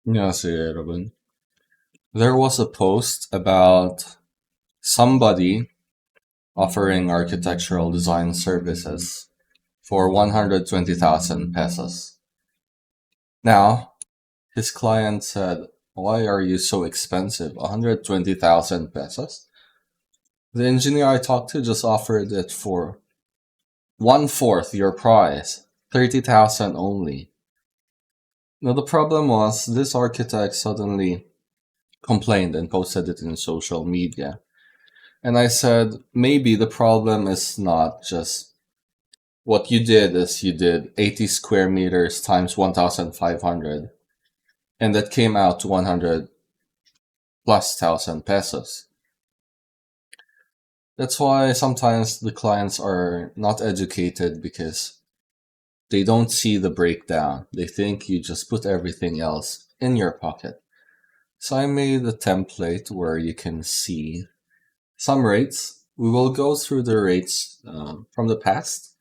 안녕하세요, 여러분. There was a post about somebody offering architectural design services for 120,000 pesos. Now, his client said, "Why are you so expensive? 120,000 pesos?" The engineer I talked to just offered it for one-fourth your price, 30,000 only. Now, the problem was this architect suddenly complained and posted it in social media. And I said, maybe the problem is not just what you did is you did 80 square meters times 1,500, and that came out to 100 plus thousand pesos. That's why sometimes the clients are not educated because they don't see the breakdown. They think you just put everything else in your pocket. So I made a template where you can see some rates. We will go through the rates from the past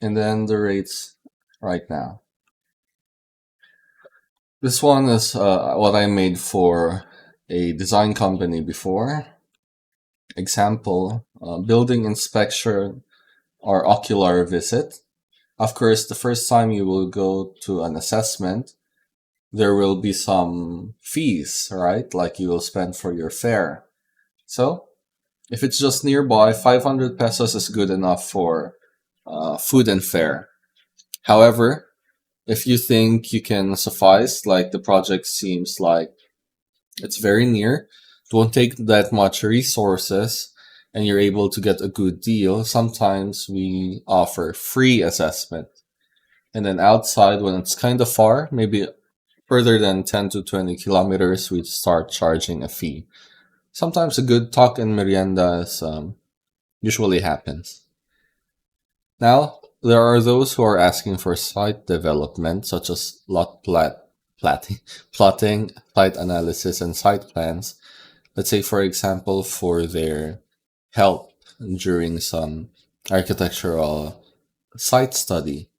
and then the rates right now. This one is what I made for a design company before. Example, building inspection or ocular visit. Of course, the first time you will go to an assessment, there will be some fees, right? Like you will spend for your fare. So if it's just nearby, 500 pesos is good enough for food and fare. However, if you think you can suffice, like the project seems like it's very near, it won't take that much resources, and you're able to get a good deal, sometimes we offer free assessment. And then outside, when it's kind of far, maybe further than 10 to 20 kilometers, we start charging a fee. Sometimes a good talk and merienda usually happens. Now, there are those who are asking for site development, such as plotting, site analysis, and site plans. Let's say, for example, for their help during some architectural site study.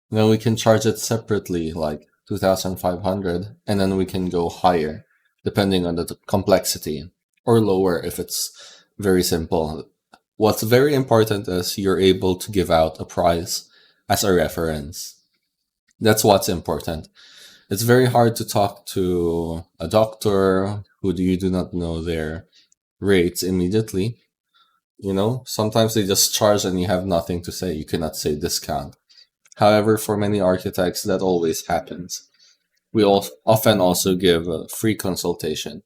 Then we can charge it separately, like 2,500, and then we can go higher, depending on the complexity, or lower if it's very simple. What's very important is you're able to give out a price as a reference. That's what's important. It's very hard to talk to a doctor who you do not know their rates immediately. You know, sometimes they just charge and you have nothing to say. You cannot say discount. However, for many architects, that always happens. We often also give a free consultation.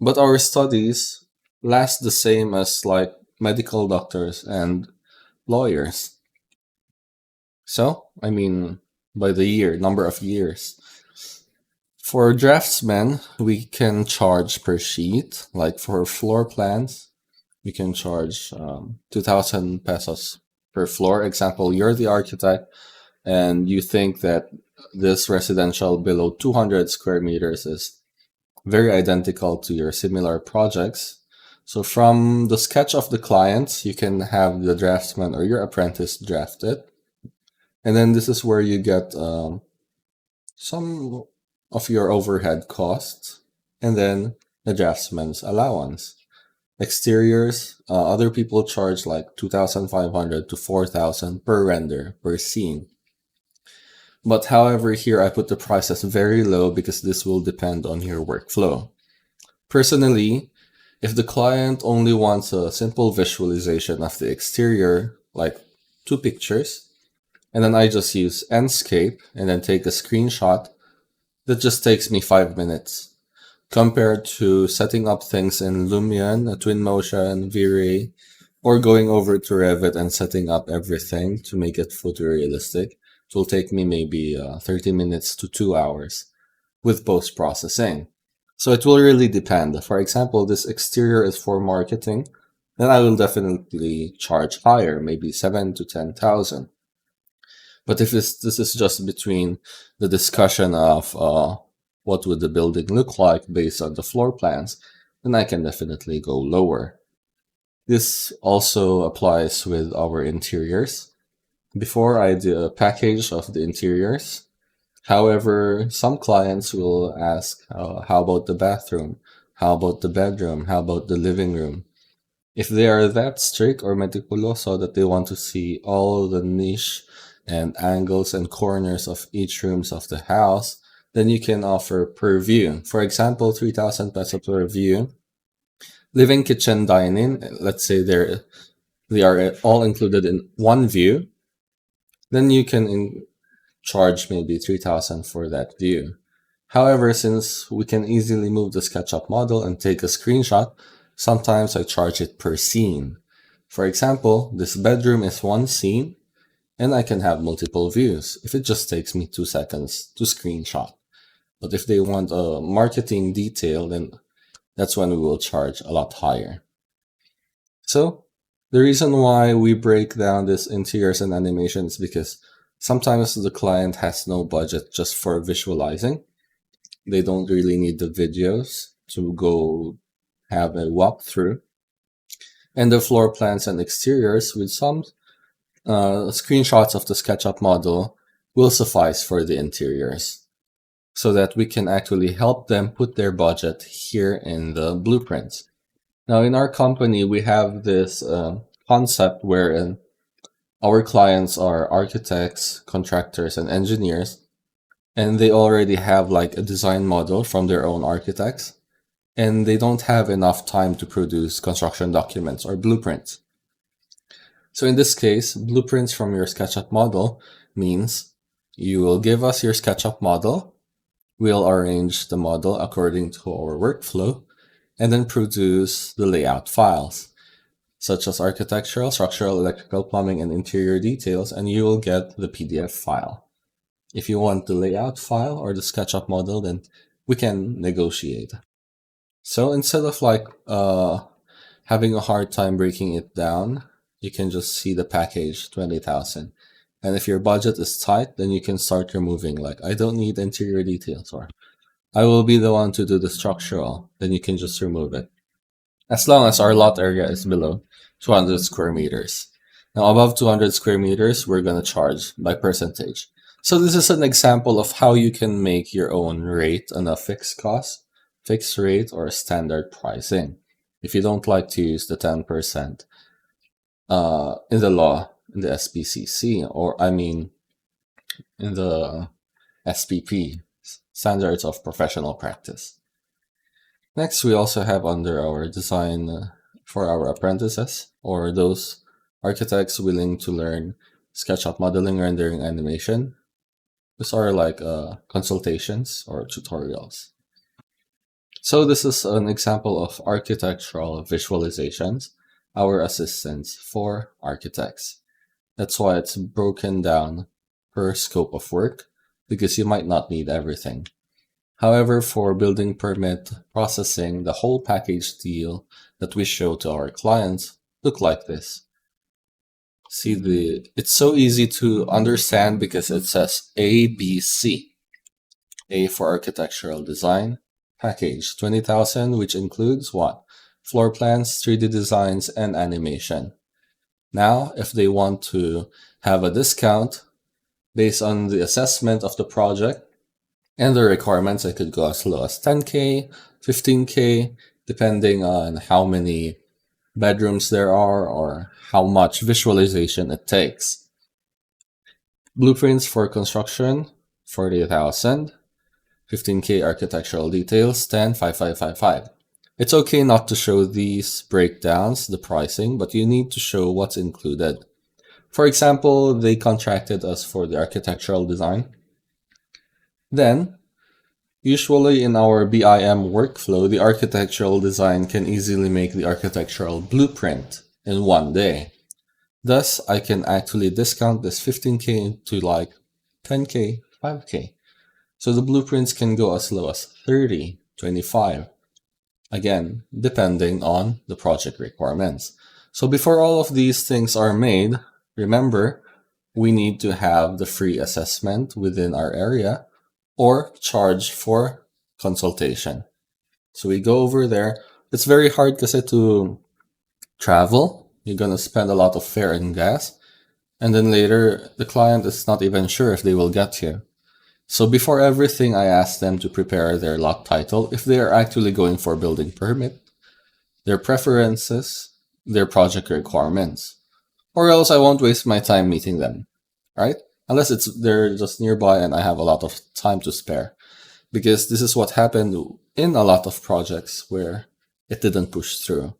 But our studies last the same as like medical doctors and lawyers. So, I mean, by the number of years. For draftsmen, we can charge per sheet. Like for floor plans, we can charge 2,000 pesos per floor. Example, you're the architect and you think that this residential below 200 square meters is very identical to your similar projects. So from the sketch of the client, you can have the draftsman or your apprentice draft it. And then this is where you get some of your overhead costs and then the draftsman's allowance. Exteriors, other people charge like 2,500 to 4,000 per render, per scene. But however, here I put the prices very low because this will depend on your workflow. Personally, if the client only wants a simple visualization of the exterior, like 2 pictures, and then I just use Enscape and then take a screenshot, that just takes me 5 minutes. Compared to setting up things in Lumion, Twinmotion, V-Ray, or going over to Revit and setting up everything to make it photorealistic, it will take me maybe 30 minutes to 2 hours with post-processing. So it will really depend. For example, this exterior is for marketing, then I will definitely charge higher, maybe 7 to 10,000. But if this is just between the discussion of what would the building look like based on the floor plans, then I can definitely go lower. This also applies with our interiors. Before I did a package of the interiors. However, some clients will ask, how about the bathroom? How about the bedroom? How about the living room? If they are that strict or meticuloso that they want to see all the niche and angles and corners of each rooms of the house, then you can offer per view. For example, 3,000 peso per view. Living, kitchen, dining, let's say they are all included in one view, then you can charge maybe 3,000 for that view. However, since we can easily move the SketchUp model and take a screenshot, sometimes I charge it per scene. For example, this bedroom is one scene, and I can have multiple views if it just takes me 2 seconds to screenshot. But if they want a marketing detail, then that's when we will charge a lot higher. So the reason why we break down this interiors and animations is because sometimes the client has no budget just for visualizing. They don't really need the videos to go have a walkthrough. And the floor plans and exteriors with some screenshots of the SketchUp model will suffice for the interiors, so that we can actually help them put their budget here in the blueprints. Now, in our company, we have this concept wherein our clients are architects, contractors, and engineers, and they already have like a design model from their own architects, and they don't have enough time to produce construction documents or blueprints. So in this case, blueprints from your SketchUp model means you will give us your SketchUp model, we'll arrange the model according to our workflow, and then produce the layout files, such as architectural, structural, electrical, plumbing, and interior details, and you will get the PDF file. If you want the layout file or the SketchUp model, then we can negotiate. So instead of having a hard time breaking it down, you can just see the package 20,000. And if your budget is tight, then you can start removing, like, I don't need interior details, or I will be the one to do the structural. Then you can just remove it, as long as our lot area is below 200 square meters. Now, above 200 square meters, we're going to charge by percentage. So this is an example of how you can make your own rate on a fixed cost, fixed rate, or standard pricing. If you don't like to use the 10% in the law, in the SPCC, or I mean in the SPP, Standards of Professional Practice. Next, we also have under our design for our apprentices, or those architects willing to learn SketchUp modeling, rendering, animation. These are like consultations or tutorials. So this is an example of architectural visualizations, our assistance for architects. That's why it's broken down per scope of work, because you might not need everything. However, for building permit processing, the whole package deal that we show to our clients look like this. See, it's so easy to understand because it says ABC. A for architectural design, package 20,000, which includes what? Floor plans, 3D designs, and animation. Now, if they want to have a discount based on the assessment of the project and the requirements, it could go as low as 10K, 15K, depending on how many bedrooms there are or how much visualization it takes. Blueprints for construction, 40,000. 15K architectural details, 10,5555. It's okay not to show these breakdowns, the pricing, but you need to show what's included. For example, they contracted us for the architectural design. Then, usually in our BIM workflow, the architectural design can easily make the architectural blueprint in one day. Thus, I can actually discount this 15K to like 10K, 5K. So the blueprints can go as low as 30, 25. Again, depending on the project requirements. So before all of these things are made, remember, we need to have the free assessment within our area or charge for consultation. So we go over there. It's very hard kasi to travel. You're going to spend a lot of fare and gas. And then later, the client is not even sure if they will get here. So before everything, I ask them to prepare their lot title if they are actually going for building permit, their preferences, their project requirements, or else I won't waste my time meeting them, right? Unless they're just nearby and I have a lot of time to spare. Because this is what happened in a lot of projects where it didn't push through.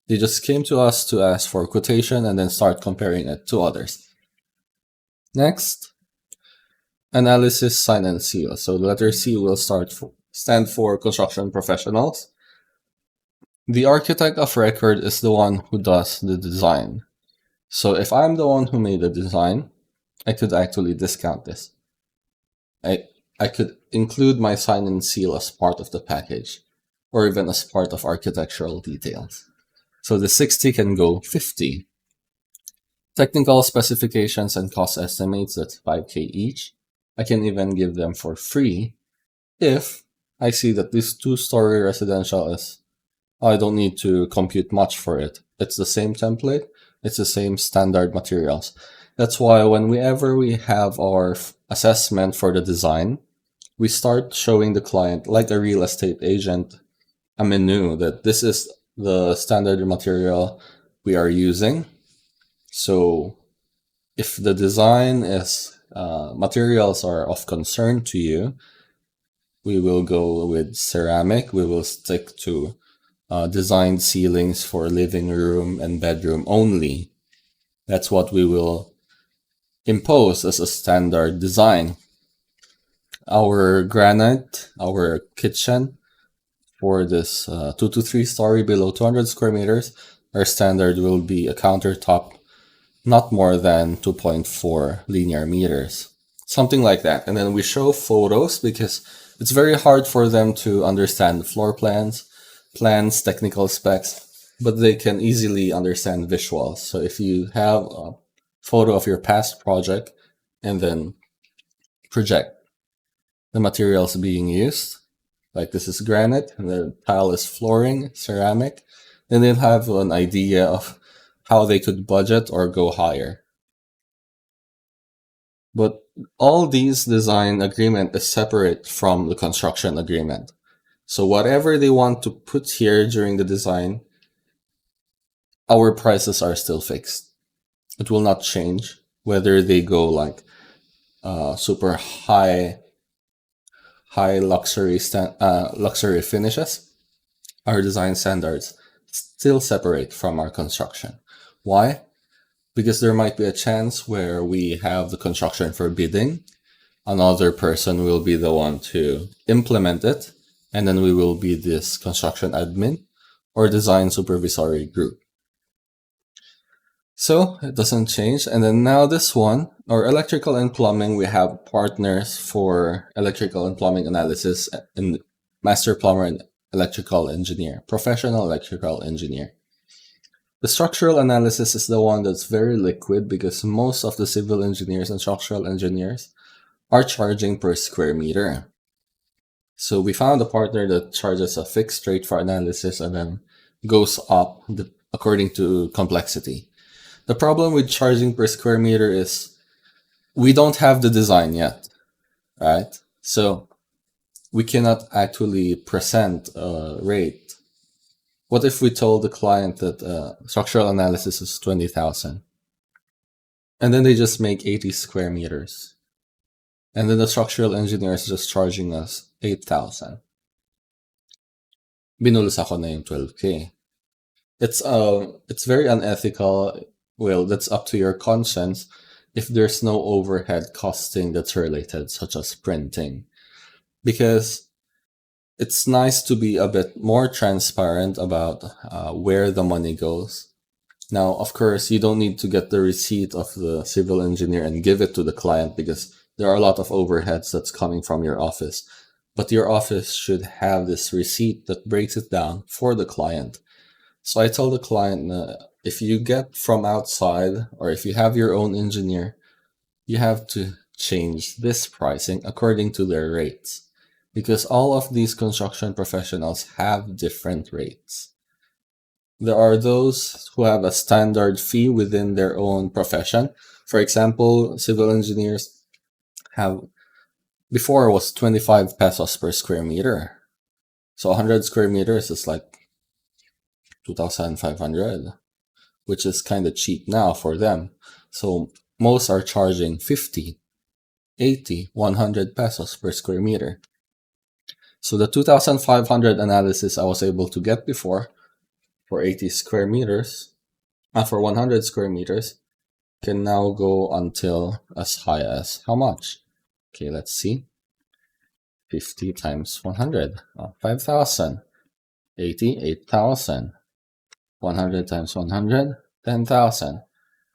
They just came to us to ask for quotation and then start comparing it to others. Next, analysis, sign, and seal. So the letter C will stand for construction professionals. The architect of record is the one who does the design. So if I'm the one who made the design, I could actually discount this. I could include my sign and seal as part of the package, or even as part of architectural details. So the 60 can go 50. Technical specifications and cost estimates, that's 5K each. I can even give them for free if I see that this 2-story residential I don't need to compute much for it. It's the same template, it's the same standard materials. That's why whenever we have our assessment for the design, we start showing the client, like a real estate agent, a menu that this is the standard material we are using. So if the design is materials are of concern to you, we will go with ceramic. We will stick to designed ceilings for living room and bedroom only. That's what we will impose as a standard design. Our granite, our kitchen, for this 2 to 3 story below 200 square meters, our standard will be a countertop not more than 2.4 linear meters. Something like that. And then we show photos because it's very hard for them to understand floor plans, technical specs, but they can easily understand visuals. So if you have a photo of your past project and then project the materials being used, like this is granite and the tile is flooring, ceramic, then they'll have an idea of how they could budget or go higher. But all these design agreement is separate from the construction agreement. So whatever they want to put here during the design, our prices are still fixed. It will not change whether they go like super high luxury finishes. Our design standards still separate from our construction. Why? Because there might be a chance where we have the construction for bidding, another person will be the one to implement it, and then we will be this construction admin or design supervisory group. So it doesn't change. And then now this one, or electrical and plumbing, we have partners for electrical and plumbing analysis and master plumber and electrical engineer, professional electrical engineer. The structural analysis is the one that's very liquid because most of the civil engineers and structural engineers are charging per square meter. So we found a partner that charges a fixed rate for analysis and then goes up according to complexity. The problem with charging per square meter is we don't have the design yet, right? So we cannot actually present a rate. What if we told the client that structural analysis is 20,000 and then they just make 80 square meters and then the structural engineer is just charging us 8,000? Binulos ako na yung 12K. It's very unethical. Well, that's up to your conscience if there's no overhead costing that's related, such as printing. Because it's nice to be a bit more transparent about where the money goes. Now, of course, you don't need to get the receipt of the civil engineer and give it to the client because there are a lot of overheads that's coming from your office. But your office should have this receipt that breaks it down for the client. So I tell the client, if you get from outside or if you have your own engineer, you have to change this pricing according to their rates. Because all of these construction professionals have different rates. There are those who have a standard fee within their own profession. For example, civil engineers have before was 25 pesos per square meter. So 100 square meters is like 2,500, which is kind of cheap now for them. So most are charging 50, 80, 100 pesos per square meter. So the 2,500 analysis I was able to get before for 80 square meters, for 100 square meters, can now go until as high as how much? Okay, let's see. 50 times 100, 5,000. 80, 8,000. 100 times 100, 10,000.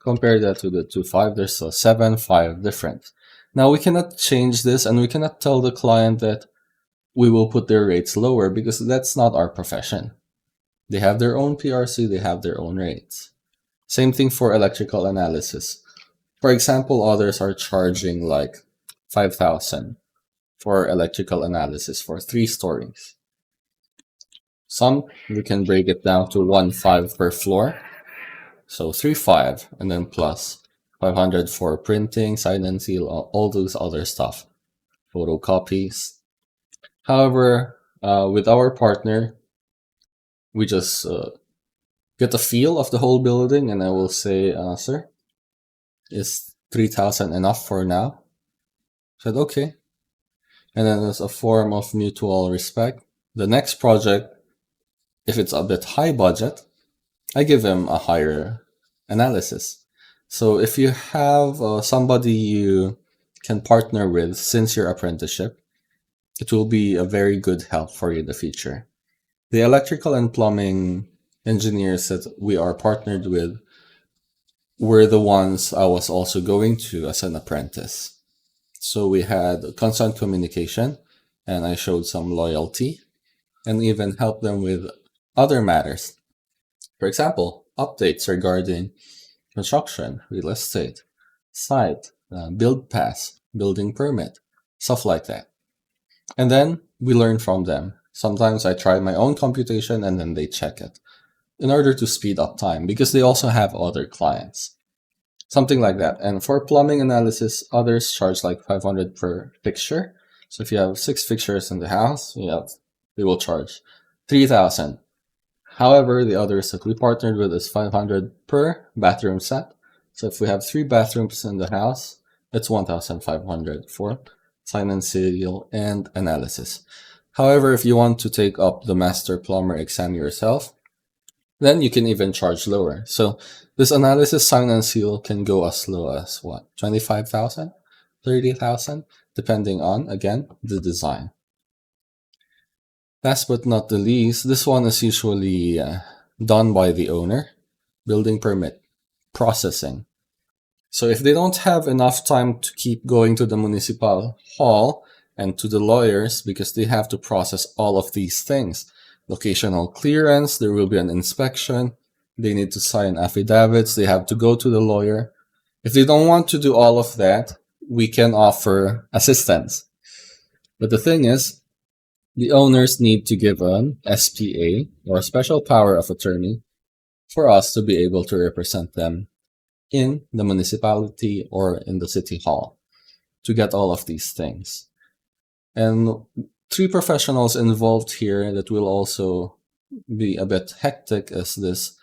Compare that to the 2.5, there's a 7.5 difference. Now we cannot change this, and we cannot tell the client that we will put their rates lower, because that's not our profession. They have their own PRC, they have their own rates. Same thing for electrical analysis. For example, others are charging like 5,000 for electrical analysis for 3 stories. Some, we can break it down to 1.5 per floor. So 3.5, and then plus 500 for printing, sign and seal, all those other stuff, photocopies. However, with our partner, we just get a feel of the whole building, and I will say, sir, is 3,000 enough for now? I said, okay. And then as a form of mutual respect, the next project, if it's a bit high budget, I give him a higher analysis. So if you have somebody you can partner with since your apprenticeship, it will be a very good help for you in the future. The electrical and plumbing engineers that we are partnered with were the ones I was also going to as an apprentice. So we had constant communication, and I showed some loyalty and even helped them with other matters. For example, updates regarding construction, real estate, site, build pass, building permit, stuff like that. And then we learn from them. Sometimes I try my own computation and then they check it in order to speed up time, because they also have other clients. Something like that. And for plumbing analysis, others charge like 500 per fixture. So if you have 6 fixtures in the house, they will charge 3,000. However, the others that we partnered with is 500 per bathroom set. So if we have 3 bathrooms in the house, it's 1,500 for sign and seal and analysis. However, if you want to take up the master plumber exam yourself, then you can even charge lower. So this analysis, sign and seal, can go as low as what? 25,000, 30,000, depending on, again, the design. Last but not the least, this one is usually done by the owner, building permit, processing. So if they don't have enough time to keep going to the municipal hall and to the lawyers, because they have to process all of these things, locational clearance, there will be an inspection, they need to sign affidavits, they have to go to the lawyer. If they don't want to do all of that, we can offer assistance. But the thing is, the owners need to give an SPA, or special power of attorney, for us to be able to represent them in the municipality or in the city hall to get all of these things. And 3 professionals involved here that will also be a bit hectic is this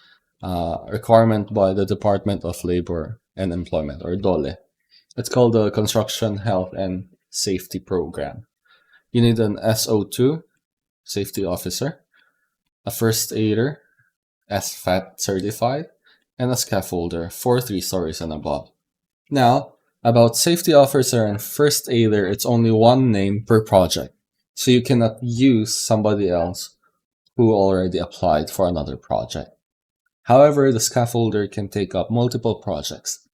requirement by the Department of Labor and Employment, or DOLE. It's called the Construction Health and Safety Program. You need an SO2, safety officer, a first aider, SFAT certified, and a scaffolder for 3 stories and above. Now, about safety officer and first aider, it's only 1 name per project. So you cannot use somebody else who already applied for another project. However, the scaffolder can take up multiple projects.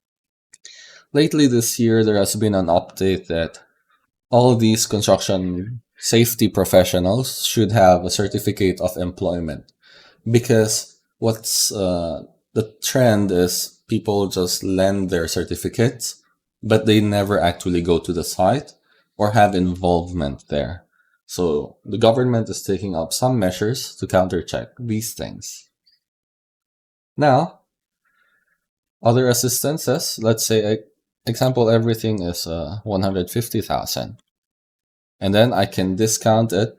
Lately this year, there has been an update that all these construction safety professionals should have a certificate of employment, because what's the trend is people just lend their certificates, but they never actually go to the site or have involvement there. So the government is taking up some measures to countercheck these things. Now, other assistances, let's say example, everything is 150,000. And then I can discount it.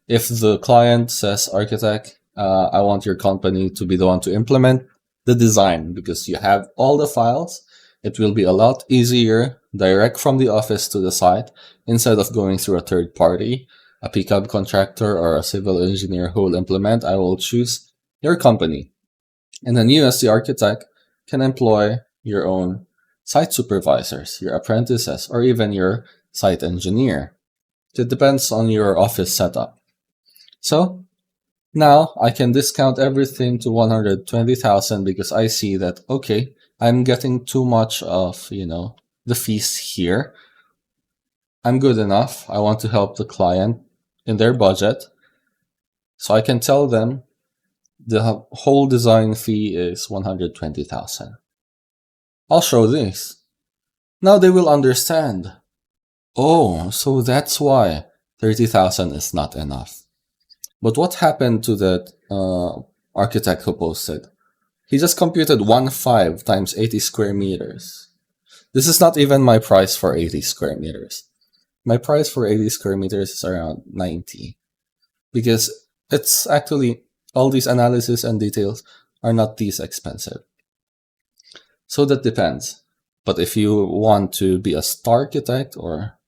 If the client says, architect, I want your company to be the one to implement the design because you have all the files, it will be a lot easier direct from the office to the site instead of going through a third party, a PCAB contractor or a civil engineer who will implement. I will choose your company. And then you as the architect can employ your own site supervisors, your apprentices, or even your site engineer. It depends on your office setup. So now I can discount everything to 120,000 because I see that, okay, I'm getting too much of, the fees here. I'm good enough. I want to help the client in their budget. So I can tell them the whole design fee is 120,000. I'll show this. Now they will understand. Oh, so that's why 30,000 is not enough. But what happened to that architect who posted? He just computed 1.5 times 80 square meters. This is not even my price for 80 square meters. My price for 80 square meters is around 90. Because it's actually, all these analysis and details are not these expensive. So that depends. But if you want to be a star architect, or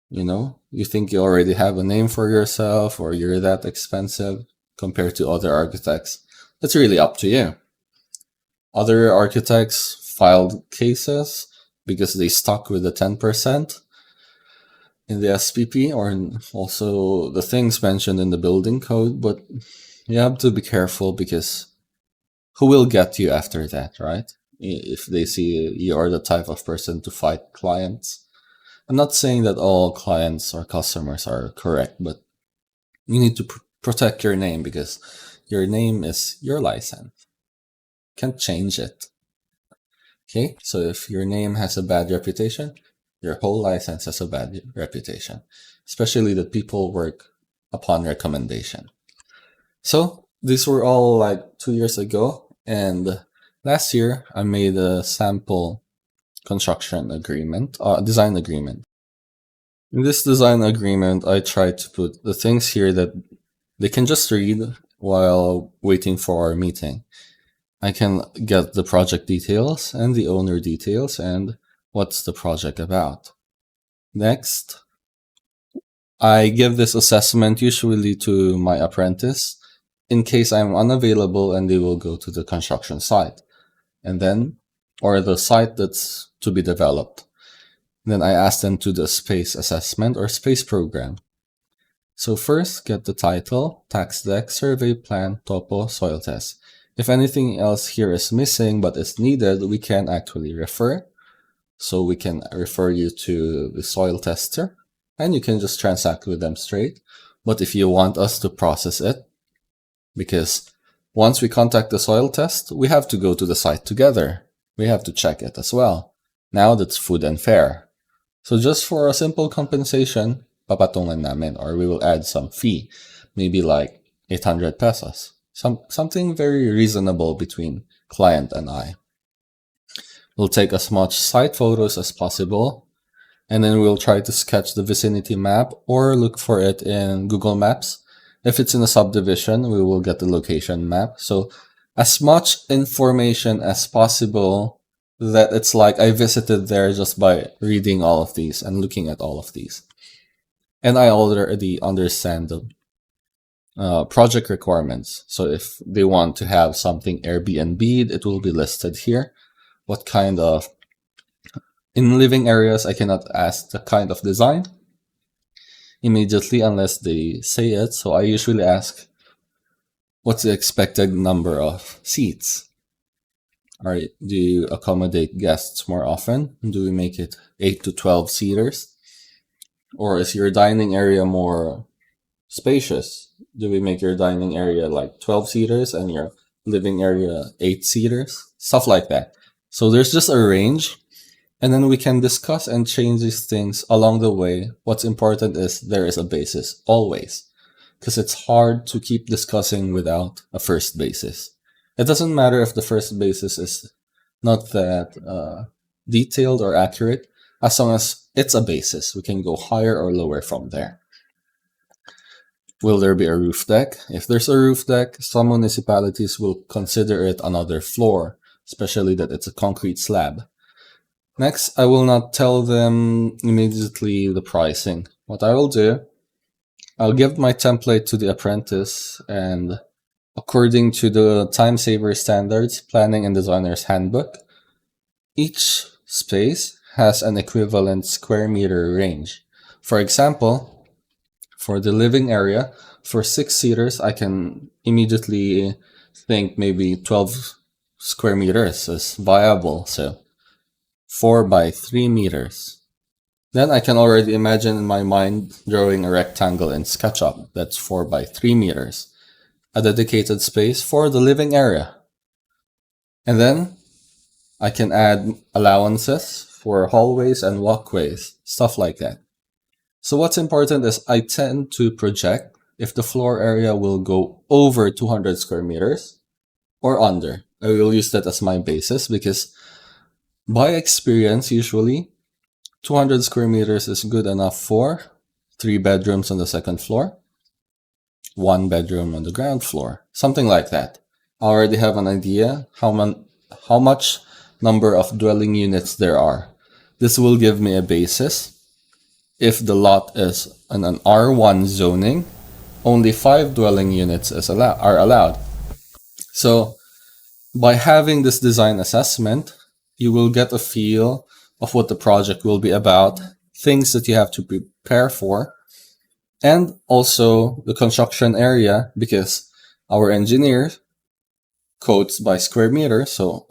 you think you already have a name for yourself, or you're that expensive compared to other architects, it's really up to you. Other architects filed cases because they stuck with the 10% in the SPP, or also the things mentioned in the building code, but you have to be careful because who will get you after that, right? If they see you are the type of person to fight clients. I'm not saying that all clients or customers are correct, but you need to protect your name because your name is your license. Can't change it. Okay, so if your name has a bad reputation, your whole license has a bad reputation, especially that people work upon recommendation. So these were all like 2 years ago, and last year I made a sample construction agreement, design agreement. In this design agreement, I tried to put the things here that they can just read while waiting for our meeting. I can get the project details and the owner details and what's the project about. Next, I give this assessment usually to my apprentice in case I'm unavailable and they will go to the construction site, and then, or the site that's to be developed. Then I ask them to do the space assessment or space program. So first, get the title, tax deck, survey plan, topo, soil test. If anything else here is missing but is needed, we can actually refer. So we can refer you to the soil tester and you can just transact with them straight. But if you want us to process it, because once we contact the soil test, we have to go to the site together. We have to check it as well. Now that's food and fare. So just for a simple compensation, papatungan namin, or we will add some fee, maybe like 800 pesos. Something very reasonable between client and I. We'll take as much site photos as possible, and then we'll try to sketch the vicinity map or look for it in Google Maps. If it's in a subdivision, we will get the location map. So as much information as possible that it's like I visited there just by reading all of these and looking at all of these. And I already understand the project requirements. So if they want to have something Airbnb, it will be listed here. What kind of, in living areas, I cannot ask the kind of design immediately unless they say it. So I usually ask, what's the expected number of seats? Do you accommodate guests more often? Do we make it 8 to 12 seaters? Or is your dining area more spacious? Do we make your dining area like 12 seaters and your living area 8 seaters? Stuff like that. So there's just a range, and then we can discuss and change these things along the way. What's important is there is a basis, always. Because it's hard to keep discussing without a first basis. It doesn't matter if the first basis is not that detailed or accurate, as long as it's a basis. We can go higher or lower from there. Will there be a roof deck? If there's a roof deck, some municipalities will consider it another floor, especially that it's a concrete slab. Next, I will not tell them immediately the pricing. What I will do, I'll give my template to the apprentice, and according to the time saver standards, planning and designer's handbook, each space has an equivalent square meter range. For example, for the living area, for 6 seaters, I can immediately think maybe 12 square meters is viable. So 4 by 3 meters. Then I can already imagine in my mind drawing a rectangle in SketchUp that's 4 by 3 meters. A dedicated space for the living area. And then I can add allowances for hallways and walkways, stuff like that. So what's important is I tend to project if the floor area will go over 200 square meters or under. I will use that as my basis because by experience, usually 200 square meters is good enough for 3 bedrooms on the second floor, 1 bedroom on the ground floor, something like that. I already have an idea how much number of dwelling units there are. This will give me a basis. If the lot is in an R1 zoning, only 5 dwelling units are allowed. So by having this design assessment, you will get a feel of what the project will be about, things that you have to prepare for, and also the construction area, because our engineer quotes by square meter. So,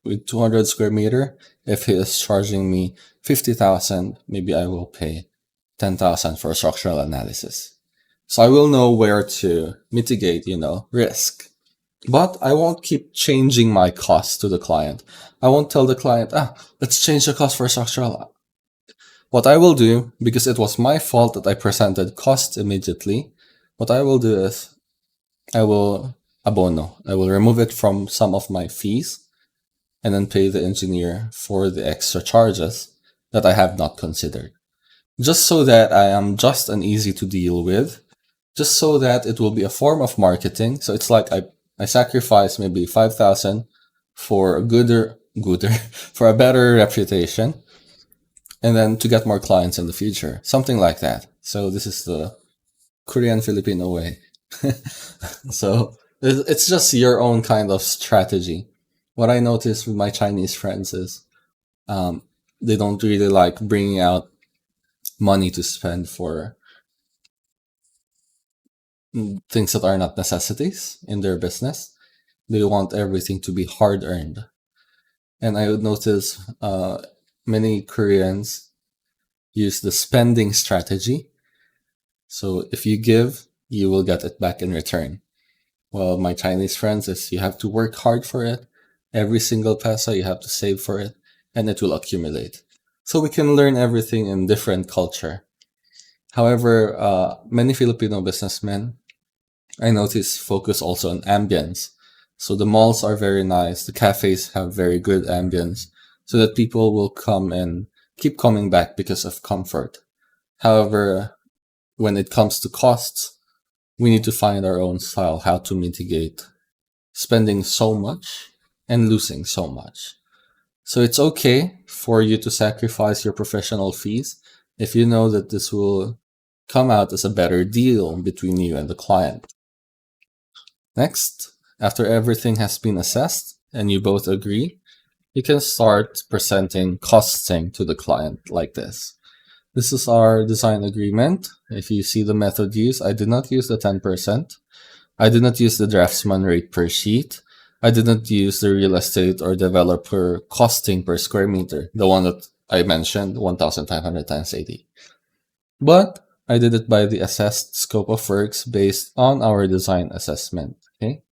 with 200 square meter, if he is charging me 50,000, maybe I will pay 10,000 for a structural analysis. So I will know where to mitigate, risk. But I won't keep changing my cost to the client. I won't tell the client, let's change the cost for structural. What I will do, because it was my fault that I presented cost immediately, what I will do is I will abono. I will remove it from some of my fees and then pay the engineer for the extra charges that I have not considered. Just so that I am just and easy to deal with, just so that it will be a form of marketing. So it's like I sacrifice maybe 5,000 for a for a better reputation, and then to get more clients in the future, something like that. So this is the Korean Filipino way. So it's just your own kind of strategy. What I noticed with my Chinese friends is they don't really like bringing out money to spend for things that are not necessities in their business. They want everything to be hard earned. And I would notice many Koreans use the spending strategy. So if you give, you will get it back in return. Well, my Chinese friends is you have to work hard for it. Every single peso you have to save for it, and it will accumulate. So we can learn everything in different culture. However, many Filipino businessmen, I notice, focus also on ambience. So the malls are very nice. The cafes have very good ambience so that people will come and keep coming back because of comfort. However, when it comes to costs, we need to find our own style, how to mitigate spending so much and losing so much. So it's okay for you to sacrifice your professional fees if you know that this will come out as a better deal between you and the client. Next, after everything has been assessed and you both agree, you can start presenting costing to the client like this. This is our design agreement. If you see the method used, I did not use the 10%. I did not use the draftsman rate per sheet. I did not use the real estate or developer costing per square meter, the one that I mentioned, 1,500 times 80. But I did it by the assessed scope of works based on our design assessment. Okay?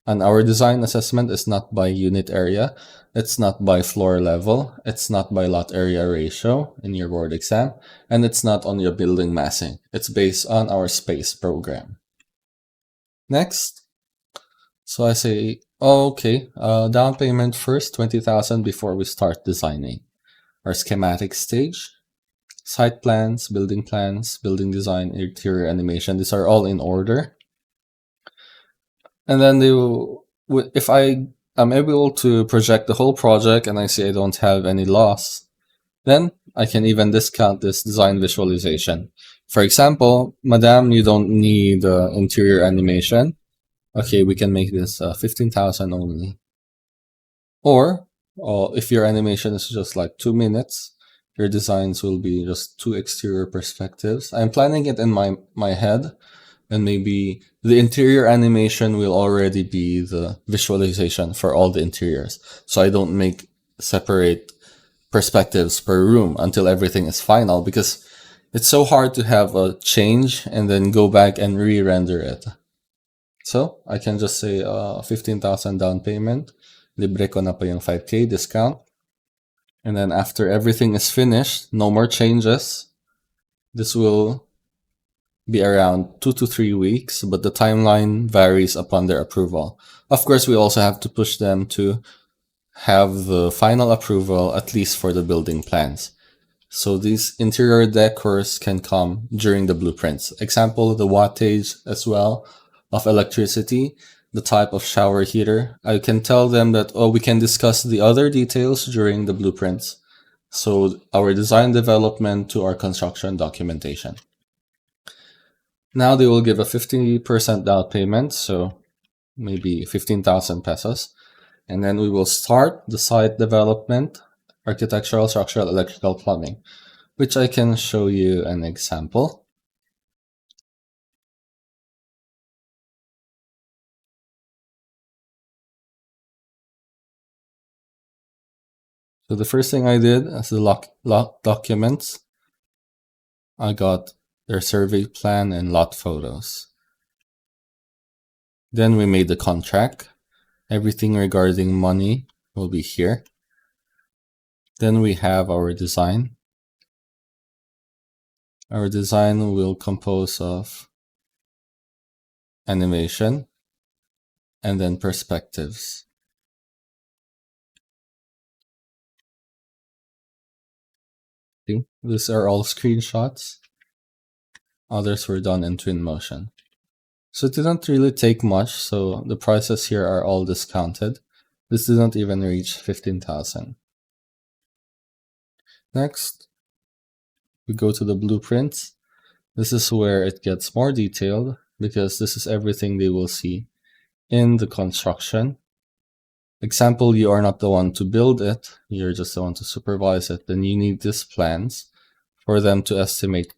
And our design assessment is not by unit area. It's not by floor level. It's not by lot area ratio in your board exam. And it's not on your building massing. It's based on our space program. Next. So I say, okay, down payment first, 20,000 before we start designing. Our schematic stage. site plans, building design, interior animation. These are all in order. And then if I am able to project the whole project and I see I don't have any loss, then I can even discount this design visualization. For example, Madam, you don't need interior animation. Okay, we can make this 15,000 only. Or if your animation is just like 2 minutes, your designs will be just 2 exterior perspectives. I'm planning it in my head, and maybe the interior animation will already be the visualization for all the interiors. So I don't make separate perspectives per room until everything is final, because it's so hard to have a change and then go back and re-render it. So I can just say 15,000 down payment, libre ko na pa yung 5K discount. And then after everything is finished, no more changes. This will be around 2 to 3 weeks, but the timeline varies upon their approval. Of course, we also have to push them to have the final approval, at least for the building plans. So these interior decors can come during the blueprints. Example, the wattage as well of electricity, the type of shower heater. I can tell them that, oh, we can discuss the other details during the blueprints. So our design development to our construction documentation. Now they will give a 50% down payment, so maybe 15,000 pesos. And then we will start the site development, architectural, structural, electrical, plumbing, which I can show you an example. So the first thing I did as the lot documents, I got their survey plan and lot photos. Then we made the contract. Everything regarding money will be here. Then we have our design. Our design will compose of animation and then perspectives. See, these are all screenshots. Others were done in Twinmotion. So it didn't really take much, so the prices here are all discounted. This didn't even reach 15,000. Next, we go to the blueprints. This is where it gets more detailed, because this is everything they will see in the construction. Example, you are not the one to build it, you're just the one to supervise it. Then you need these plans for them to estimate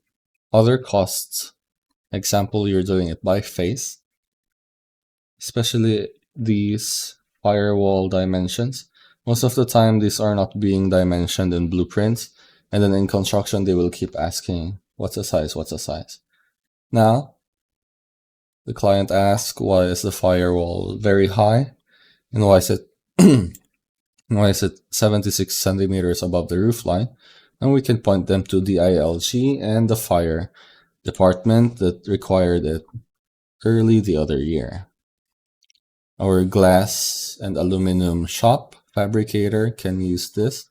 other costs. Example, you're doing it by phase, especially these firewall dimensions. Most of the time, these are not being dimensioned in blueprints, and then in construction, they will keep asking, what's the size, what's the size? Now, the client asks, why is the firewall very high? And why is it 76 centimeters above the roof line? And we can point them to the ILG and the fire department that required it early the other year. Our glass and aluminum shop fabricator can use this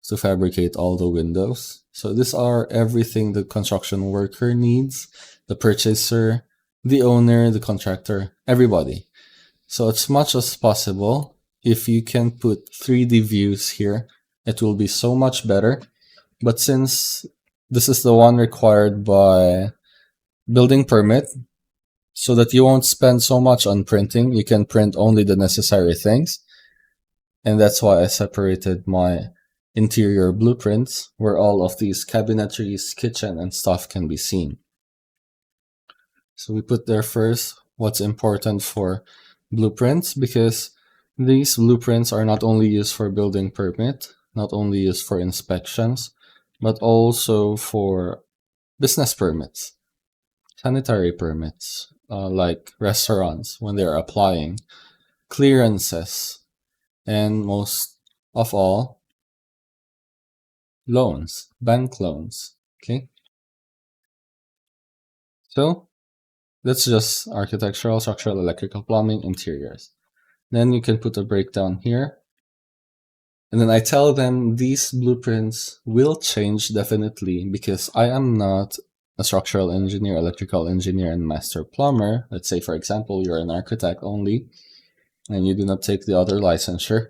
to fabricate all the windows. So these are everything the construction worker needs, the purchaser, the owner, the contractor, everybody. So as much as possible, if you can put 3D views here, it will be so much better. But since this is the one required by building permit, so that you won't spend so much on printing, you can print only the necessary things. And that's why I separated my interior blueprints, where all of these cabinetries, kitchen, and stuff can be seen. So we put there first what's important for blueprints, because these blueprints are not only used for building permit, not only used for inspections, but also for business permits, sanitary permits, like restaurants when they're applying, clearances, and most of all, loans, bank loans. Okay, so that's just architectural, structural, electrical, plumbing, interiors. Then you can put a breakdown here. And then I tell them these blueprints will change definitely because I am not a structural engineer, electrical engineer, and master plumber. Let's say, for example, you're an architect only and you do not take the other licensure.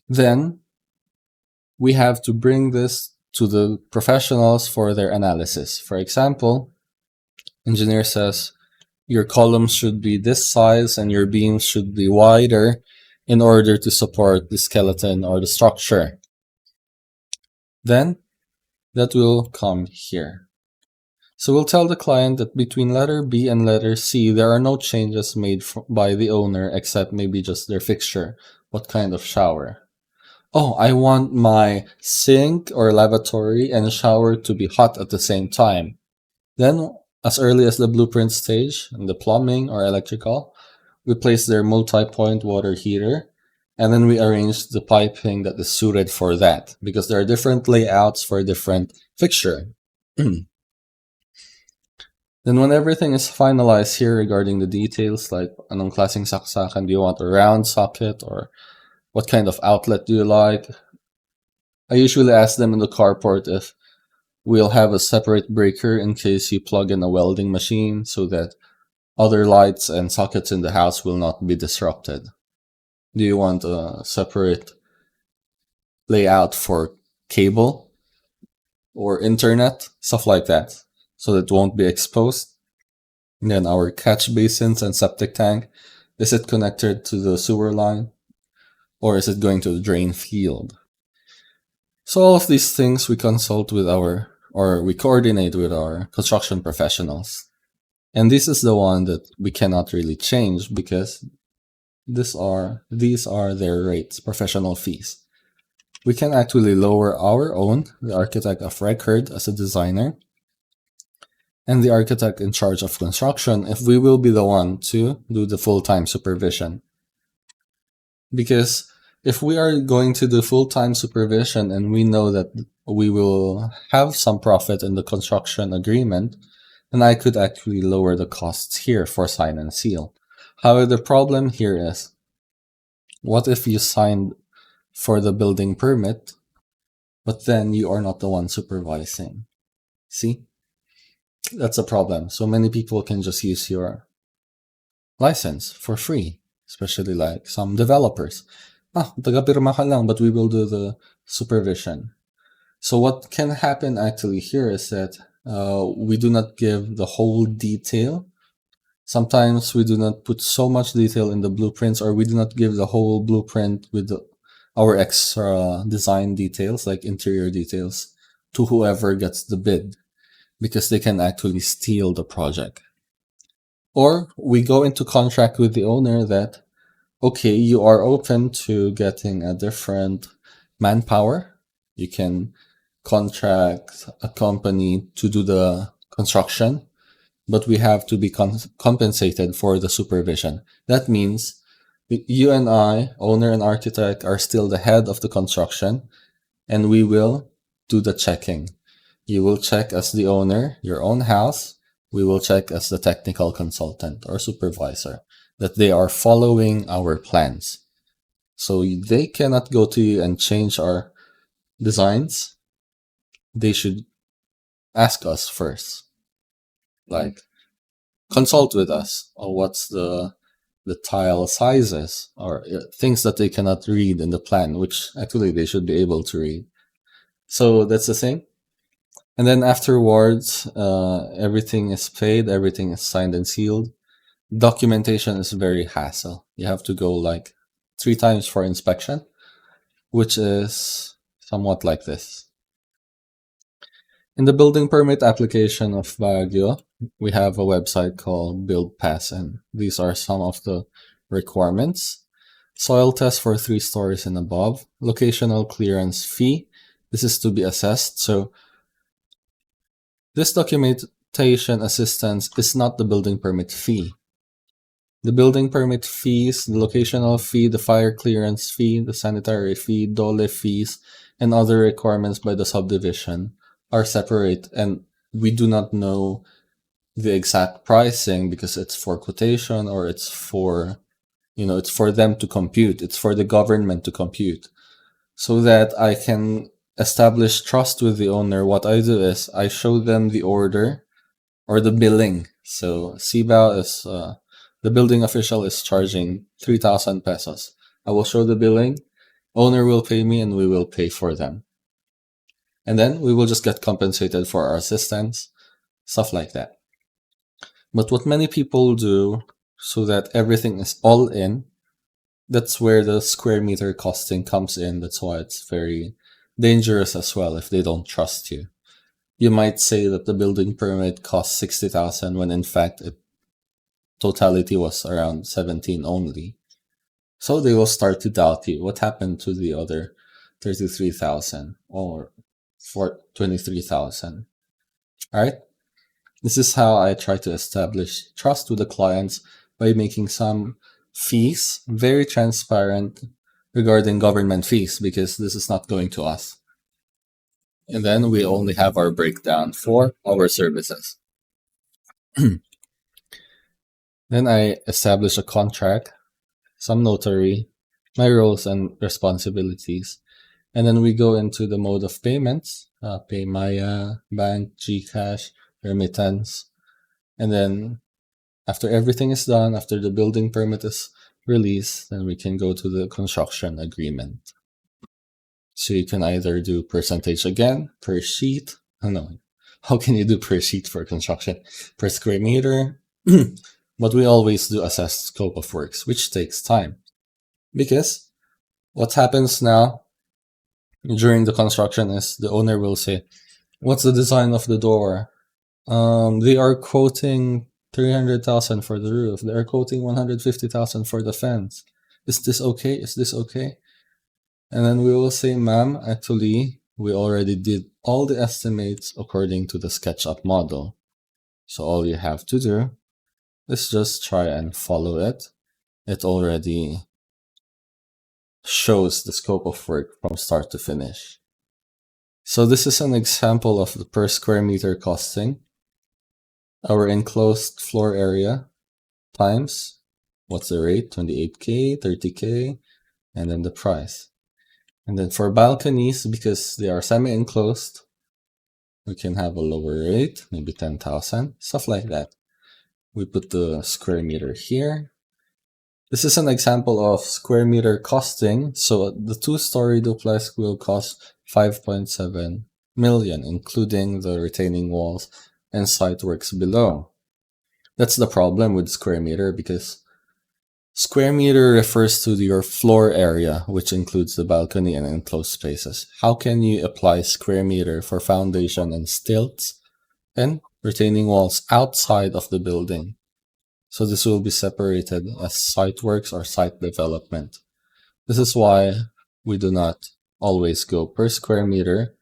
Then we have to bring this to the professionals for their analysis. For example, engineer says, your columns should be this size and your beams should be wider in order to support the skeleton or the structure. Then that will come here. So we'll tell the client that between letter B and letter C, there are no changes made by the owner except maybe just their fixture. What kind of shower? Oh, I want my sink or lavatory and shower to be hot at the same time. Then, as early as the blueprint stage, in the plumbing or electrical, we place their multi-point water heater, and then we arrange the piping that is suited for that, because there are different layouts for different fixture. Then when everything is finalized here regarding the details, like anong klaseng saksakan do you want, a round socket, or what kind of outlet do you like, I usually ask them in the carport if we'll have a separate breaker in case you plug in a welding machine so that other lights and sockets in the house will not be disrupted. Do you want a separate layout for cable or internet? Stuff like that, so that it won't be exposed. And then our catch basins and septic tank, is it connected to the sewer line? Or is it going to the drain field? So all of these things we consult with we coordinate with our construction professionals. And this is the one that we cannot really change because these are their rates, professional fees. We can actually lower our own, the architect of record as a designer, and the architect in charge of construction if we will be the one to do the full-time supervision. Because if we are going to do full-time supervision and we know that we will have some profit in the construction agreement, then I could actually lower the costs here for sign and seal. However, the problem here is, what if you signed for the building permit, but then you are not the one supervising? See? That's a problem. So many people can just use your license for free, especially like some developers. Taga-pirma ka lang, but we will do the supervision. So what can happen actually here is that we do not give the whole detail. Sometimes we do not put so much detail in the blueprints, or we do not give the whole blueprint with our extra design details, like interior details, to whoever gets the bid, because they can actually steal the project. Or we go into contract with the owner that, okay, you are open to getting a different manpower. You can contract a company to do the construction, but we have to be compensated for the supervision. That means you and I, owner and architect, are still the head of the construction, and we will do the checking. You will check as the owner, your own house. We will check as the technical consultant or supervisor that they are following our plans. So they cannot go to you and change our designs. They should ask us first. Like, consult with us on what's the tile sizes or things that they cannot read in the plan, which actually they should be able to read. So that's the thing. And then afterwards, everything is paid, everything is signed and sealed. Documentation is very hassle. You have to go like 3 times for inspection, which is somewhat like this. In the building permit application of Baguio, we have a website called Build Pass, and these are some of the requirements. Soil test for 3 stories and above. Locational clearance fee. This is to be assessed. So this documentation assistance is not the building permit fee. The building permit fees, the locational fee, the fire clearance fee, the sanitary fee, DOLE fees, and other requirements by the subdivision are separate, and we do not know the exact pricing because it's for quotation, or it's for, it's for them to compute. It's for the government to compute. so that I can establish trust with the owner. What I do is I show them the order or the billing. So 𝗍𝗑𝗶𝗶𝗽𝗍 is the building official is charging 3,000 pesos. I will show the billing, owner will pay me, and we will pay for them. And then we will just get compensated for our assistance, stuff like that. But what many people do so that everything is all in, that's where the square meter costing comes in. That's why it's very dangerous as well if they don't trust you. You might say that the building permit costs 60,000 when in fact totality was around 17 only. So they will start to doubt you. What happened to the other 33,000 or 23,000? All right. This is how I try to establish trust with the clients by making some fees very transparent regarding government fees, because this is not going to us. And then we only have our breakdown for our services. Then I establish a contract, some notary, my roles and responsibilities. And then we go into the mode of payments, PayMaya, bank, GCash, remittance. And then after everything is done, after the building permit is released, then we can go to the construction agreement. So you can either do percentage again, per sheet. Oh no, how can you do per sheet for construction? Per square meter. But we always do assess scope of works, which takes time. Because what happens now during the construction is the owner will say, what's the design of the door? They are quoting 300,000 for the roof. They are quoting 150,000 for the fence. Is this okay? Is this okay? And then we will say, ma'am, actually, we already did all the estimates according to the SketchUp model. So all you have to do is just try and follow it. It already shows the scope of work from start to finish. So this is an example of the per square meter costing. Our enclosed floor area times, what's the rate? 28K, 30K, and then the price. And then for balconies, because they are semi-enclosed, we can have a lower rate, maybe 10,000, stuff like that. We put the square meter here. This is an example of square meter costing. So the 2-story duplex will cost 5.7 million, including the retaining walls and site works below. That's the problem with square meter, because square meter refers to your floor area, which includes the balcony and enclosed spaces. How can you apply square meter for foundation and stilts and retaining walls outside of the building? So this will be separated as site works or site development. This is why we do not always go per square meter.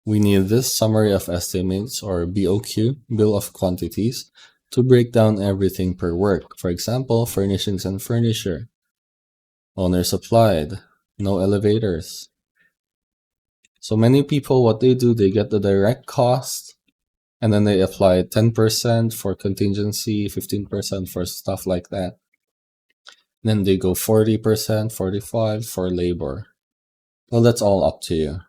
We need this summary of estimates, or BOQ, bill of quantities, to break down everything per work. For example, furnishings and furniture. Owner supplied, no elevators. So many people, what they do, they get the direct cost, and then they apply 10% for contingency, 15% for stuff like that. Then they go 40%, 45% for labor. Well, that's all up to you.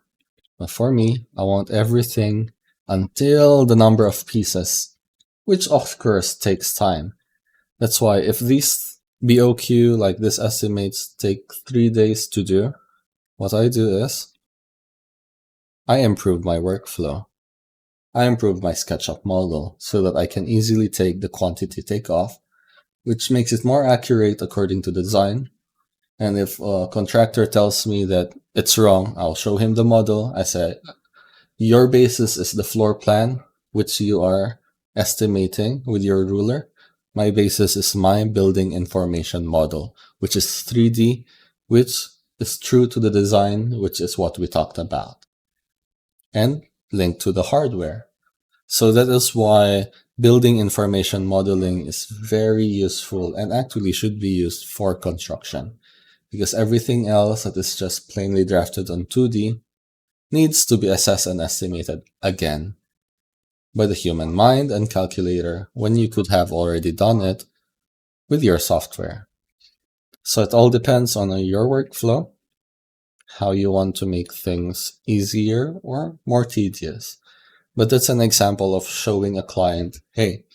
But for me, I want everything until the number of pieces, which of course takes time. That's why if these BOQ, like this estimates, take 3 days to do, what I do is I improve my workflow. I improve my SketchUp model so that I can easily take the quantity takeoff, which makes it more accurate according to the design. And if a contractor tells me that it's wrong, I'll show him the model. I say, your basis is the floor plan, which you are estimating with your ruler. My basis is my building information model, which is 3D, which is true to the design, which is what we talked about, and linked to the hardware. So that is why building information modeling is very useful and actually should be used for construction, because everything else that is just plainly drafted on 2D needs to be assessed and estimated again by the human mind and calculator when you could have already done it with your software. So it all depends on your workflow. how you want to make things easier or more tedious. But that's an example of showing a client, hey,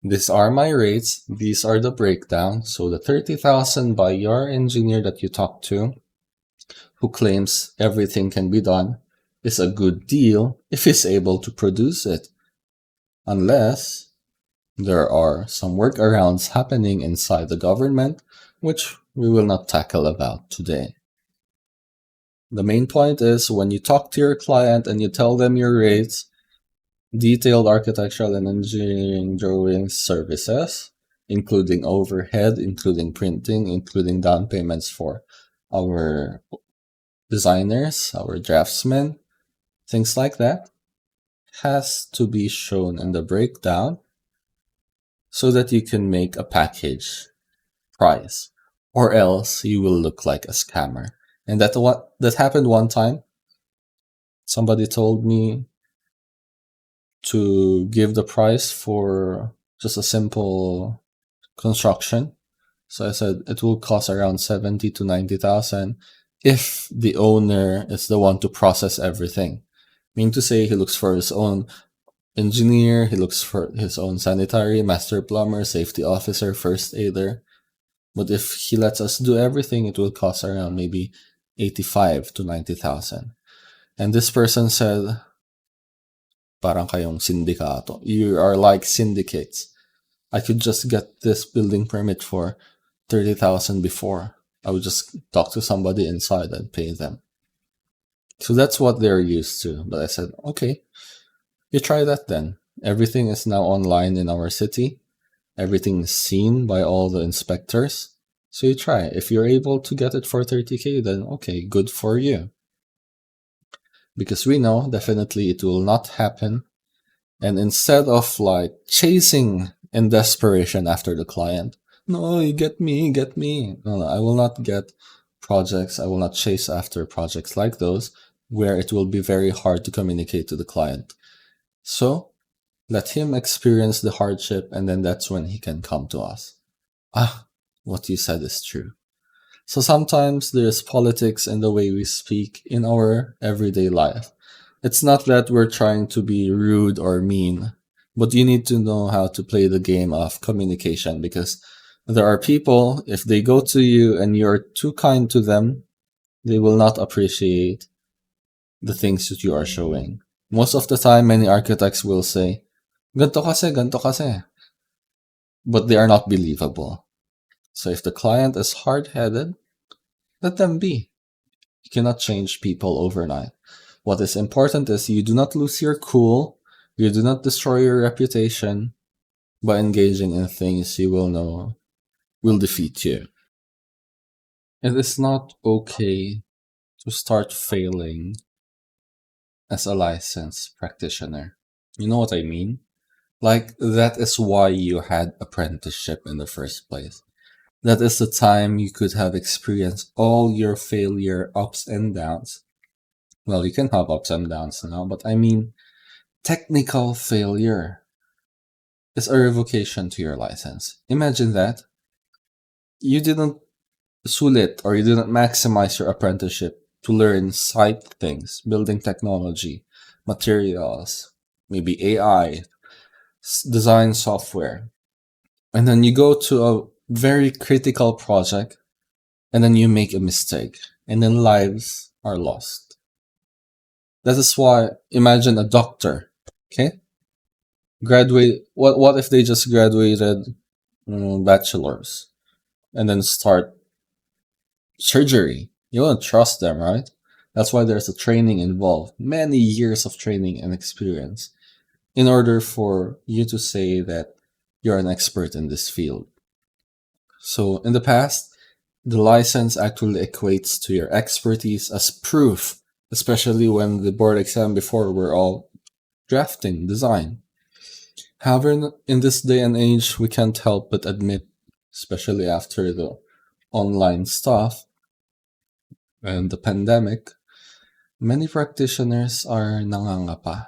these are my rates, these are the breakdown. So the 30,000 by your engineer that you talk to, who claims everything can be done, is a good deal if he's able to produce it. Unless there are some workarounds happening inside the government, which we will not tackle about today. The main point is when you talk to your client and you tell them your rates, detailed architectural and engineering drawings services, including overhead, including printing, including down payments for our designers, our draftsmen, things like that, has to be shown in the breakdown so that you can make a package price, or else you will look like a scammer. And that happened one time. Somebody told me to give the price for just a simple construction. So I said it will cost around 70 to 90,000 if the owner is the one to process everything. Meaning to say, he looks for his own engineer, he looks for his own sanitary, master plumber, safety officer, first aider. But if he lets us do everything, it will cost around maybe 85 to 90,000. And this person said, parang kayong sindikato. You are like syndicates. I could just get this building permit for 30,000 before. I would just talk to somebody inside and pay them. So that's what they're used to. But I said, okay, you try that then. Everything is now online in our city. Everything is seen by all the inspectors. So you try. If you're able to get it for 30K, then okay, good for you. Because we know definitely it will not happen. And instead of like chasing in desperation after the client, no, you get me. No, I will not get projects. I will not chase after projects like those where it will be very hard to communicate to the client. So let him experience the hardship, and then that's when he can come to us. What you said is true. So sometimes there's politics in the way we speak in our everyday life. It's not that we're trying to be rude or mean, but you need to know how to play the game of communication, because there are people, if they go to you and you're too kind to them, they will not appreciate the things that you are showing. Most of the time, many architects will say, ganto kasi, but they are not believable. So if the client is hard-headed, let them be. You cannot change people overnight. What is important is you do not lose your cool, you do not destroy your reputation by engaging in things you will know will defeat you. It is not okay to start failing as a licensed practitioner. You know what I mean? Like, that is why you had apprenticeship in the first place. That is the time you could have experienced all your failure, ups and downs. Well, you can have ups and downs now, but I mean, technical failure is a revocation to your license. Imagine that. You didn't sulit or you didn't maximize your apprenticeship to learn site things, building technology, materials, maybe AI, design software. And then you go to a very critical project and then you make a mistake and then lives are lost. That is why, imagine a doctor, okay? What if they just graduated bachelor's and then start surgery? You won't trust them, right? That's why there's a training involved, many years of training and experience in order for you to say that you're an expert in this field. So in the past, the license actually equates to your expertise as proof, especially when the board exam before were all drafting, design. However, in this day and age, we can't help but admit, especially after the online stuff and the pandemic, many practitioners are nangangapa.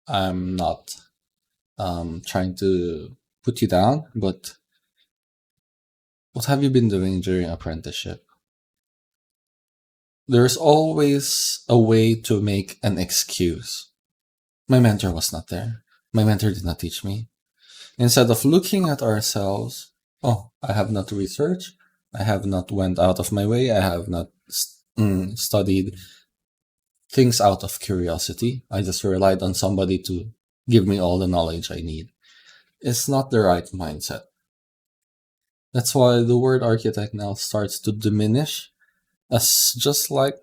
I'm not trying to put you down, but what have you been doing during apprenticeship? there's always a way to make an excuse. My mentor was not there. My mentor did not teach me. Instead of looking at ourselves, oh, I have not researched, I have not went out of my way, I have not studied things out of curiosity. I just relied on somebody to give me all the knowledge I need. It's not the right mindset. That's why the word architect now starts to diminish as just like,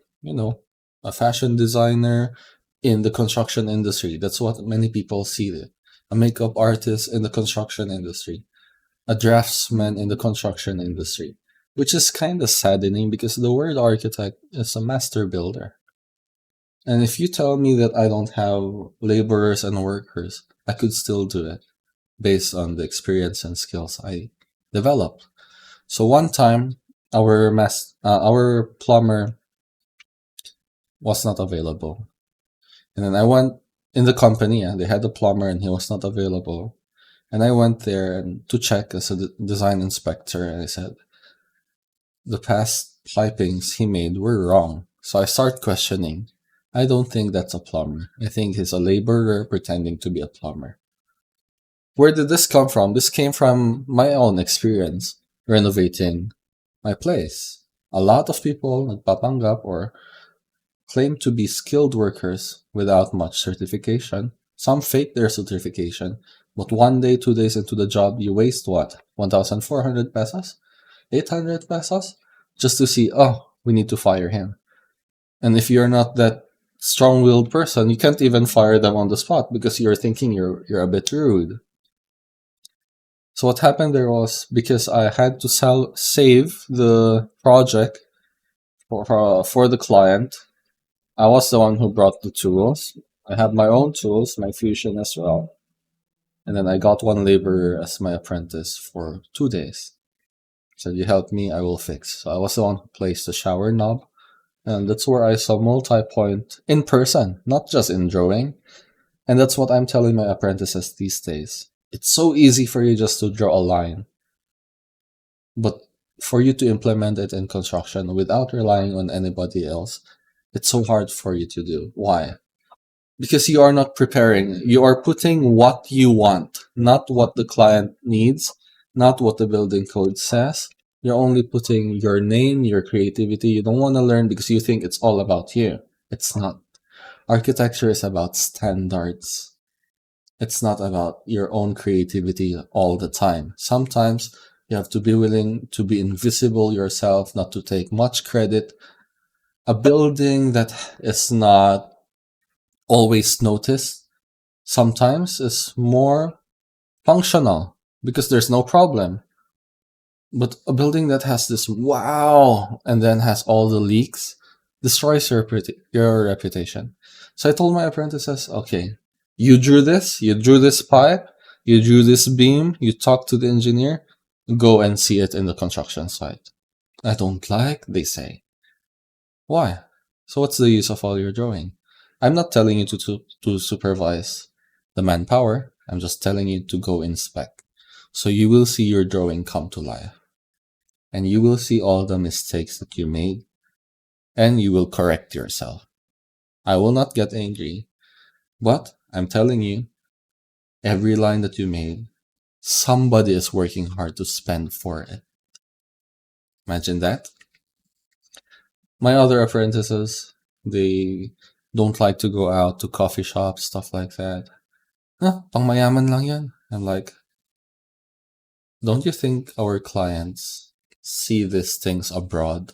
a fashion designer in the construction industry. That's what many people see it. A makeup artist in the construction industry, a draftsman in the construction industry, which is kind of saddening because the word architect is a master builder. And if you tell me that I don't have laborers and workers, I could still do it based on the experience and skills I developed. So one time, our plumber was not available. And then I went in the company, and they had a plumber and he was not available. And I went there to check as a design inspector, and I said, the past pipings he made were wrong. So I start questioning. I don't think that's a plumber. I think he's a laborer pretending to be a plumber. Where did this come from? This came from my own experience renovating my place. A lot of people nagpapanggap or claim to be skilled workers without much certification. Some fake their certification, but 1 day, 2 days into the job, you waste what? 1,400 pesos? 800 pesos? Just to see, oh, we need to fire him. And if you're not that strong-willed person, you can't even fire them on the spot because you're thinking you're a bit rude. So what happened there was, because I had to save the project for the client, I was the one who brought the tools. I have my own tools, my Fusion as well. And then I got one laborer as my apprentice for 2 days. So you help me, I will fix. So I was the one who placed the shower knob. And that's where I saw multi-point in person, not just in drawing. And that's what I'm telling my apprentices these days. It's so easy for you just to draw a line. But for you to implement it in construction without relying on anybody else, it's so hard for you to do. Why? Because you are not preparing. You are putting what you want, not what the client needs, not what the building code says. You're only putting your name, your creativity. You don't want to learn because you think it's all about you. It's not. Architecture is about standards. It's not about your own creativity all the time. Sometimes you have to be willing to be invisible yourself, not to take much credit. A building that is not always noticed sometimes is more functional because there's no problem. But a building that has this wow and then has all the leaks destroys your reputation. So I told my apprentices, okay, you drew this pipe, you drew this beam, you talked to the engineer, go and see it in the construction site. I don't like, they say. Why? So what's the use of all your drawing? I'm not telling you to supervise the manpower. I'm just telling you to go inspect. So you will see your drawing come to life. And you will see all the mistakes that you made. And you will correct yourself. I will not get angry. But I'm telling you, every line that you made, somebody is working hard to spend for it. Imagine that. My other apprentices, they don't like to go out to coffee shops, stuff like that. Pangmayaman lang yan. I'm like, don't you think our clients see these things abroad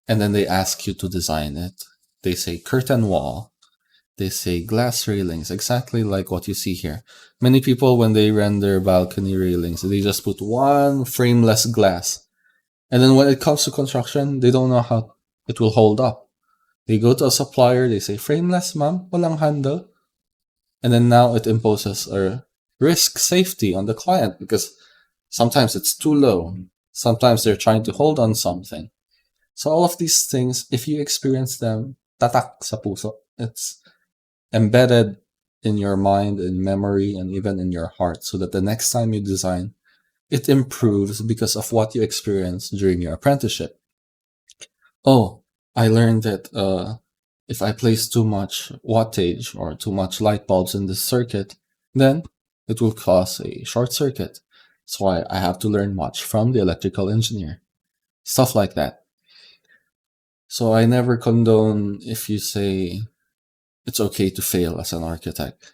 and then they ask you to design it? They say curtain wall. They say glass railings, exactly like what you see here. Many people, when they render balcony railings, they just put one frameless glass. And then when it comes to construction, they don't know how it will hold up. They go to a supplier, they say, frameless, ma'am, walang handle. And then now it imposes a risk safety on the client because sometimes it's too low. Sometimes they're trying to hold on something. So all of these things, if you experience them, tatak sa puso, it's embedded in your mind, in memory, and even in your heart, so that the next time you design, it improves because of what you experienced during your apprenticeship. Oh, I learned that if I place too much wattage or too much light bulbs in this circuit, then it will cause a short circuit. That's why I have to learn much from the electrical engineer. Stuff like that. So I never condone if you say it's okay to fail as an architect.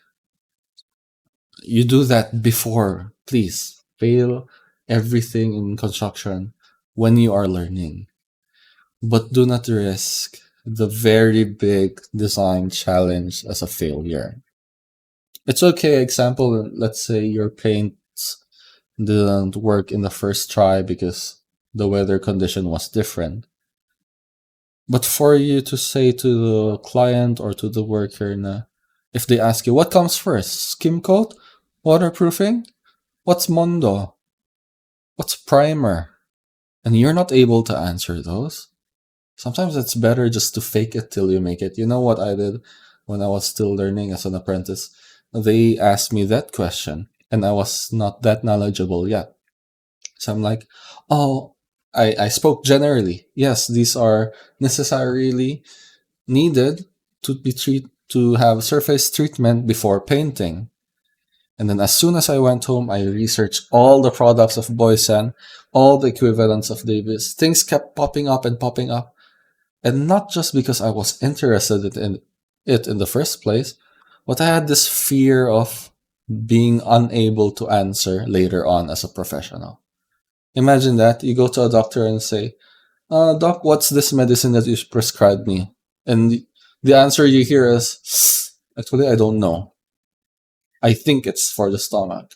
You do that before, please. Fail everything in construction when you are learning. But do not risk the very big design challenge as a failure. It's okay, example, let's say your paints didn't work in the first try because the weather condition was different. But for you to say to the client or to the worker, na, if they ask you, what comes first? Skim coat? Waterproofing? What's Mondo? What's primer? And you're not able to answer those. Sometimes it's better just to fake it till you make it. You know what I did when I was still learning as an apprentice? They asked me that question, and I was not that knowledgeable yet. So I'm like, oh, I spoke generally. Yes, these are necessarily needed to have surface treatment before painting. And then as soon as I went home, I researched all the products of Boysen, all the equivalents of Davis. Things kept popping up and popping up. And not just because I was interested in it in the first place, but I had this fear of being unable to answer later on as a professional. Imagine that. You go to a doctor and say, Doc, what's this medicine that you prescribed me? And the answer you hear is, actually, I don't know. I think it's for the stomach.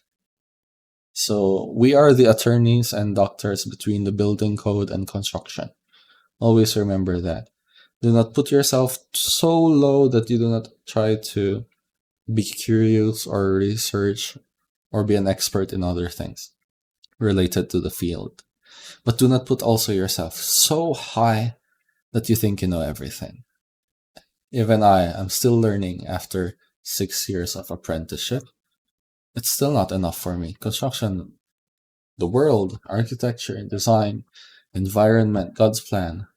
So we are the attorneys and doctors between the building code and construction. Always remember that. Do not put yourself so low that you do not try to be curious or research or be an expert in other things related to the field. But do not put also yourself so high that you think you know everything. Even I am still learning after 6 years of apprenticeship. It's still not enough for me. Construction, the world, architecture, design, environment, God's plan,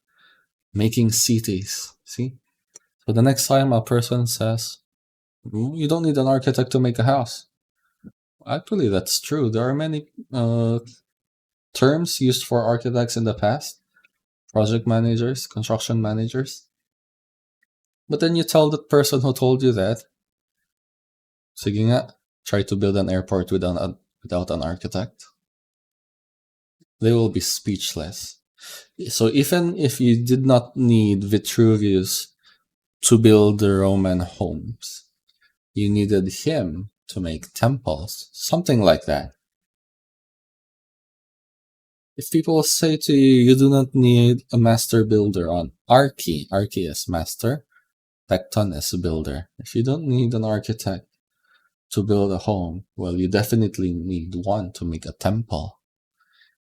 making cities. See? So the next time a person says, you don't need an architect to make a house. Actually, that's true. There are many terms used for architects in the past, project managers, construction managers. But then you tell the person who told you that, sige nga, try to build an airport without an architect. They will be speechless. So even if you did not need Vitruvius to build the Roman homes, you needed him to make temples, something like that. If people say to you, you do not need a master builder on Archi is master, Tecton is a builder. If you don't need an architect to build a home, well, you definitely need one to make a temple.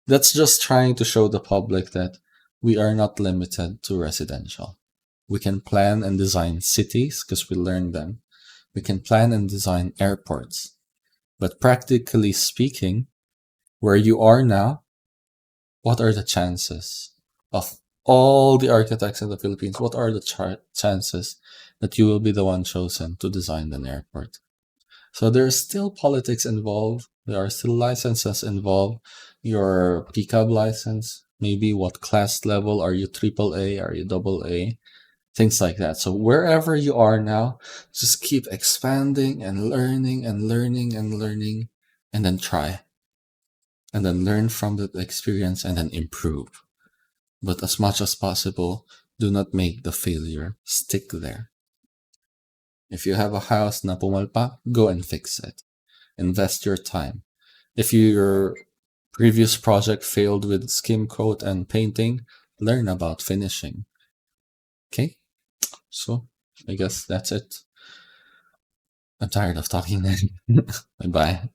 That's just trying to show the public that we are not limited to residential. We can plan and design cities because we learned them. We can plan and design airports. But practically speaking, where you are now, what are the chances of all the architects in the Philippines? What are the chances that you will be the one chosen to design an airport? So there's still politics involved. There are still licenses involved. Your PCAB license, maybe what class level are you? AAA? Are you AA? Things like that. So wherever you are now, just keep expanding and learning and learning and learning, and then try. And then learn from the experience and then improve. But as much as possible, do not make the failure stick there. If you have a house na pumalpak, go and fix it. Invest your time. If your previous project failed with skim coat and painting, learn about finishing. Okay? So, I guess that's it. I'm tired of talking then. Bye-bye.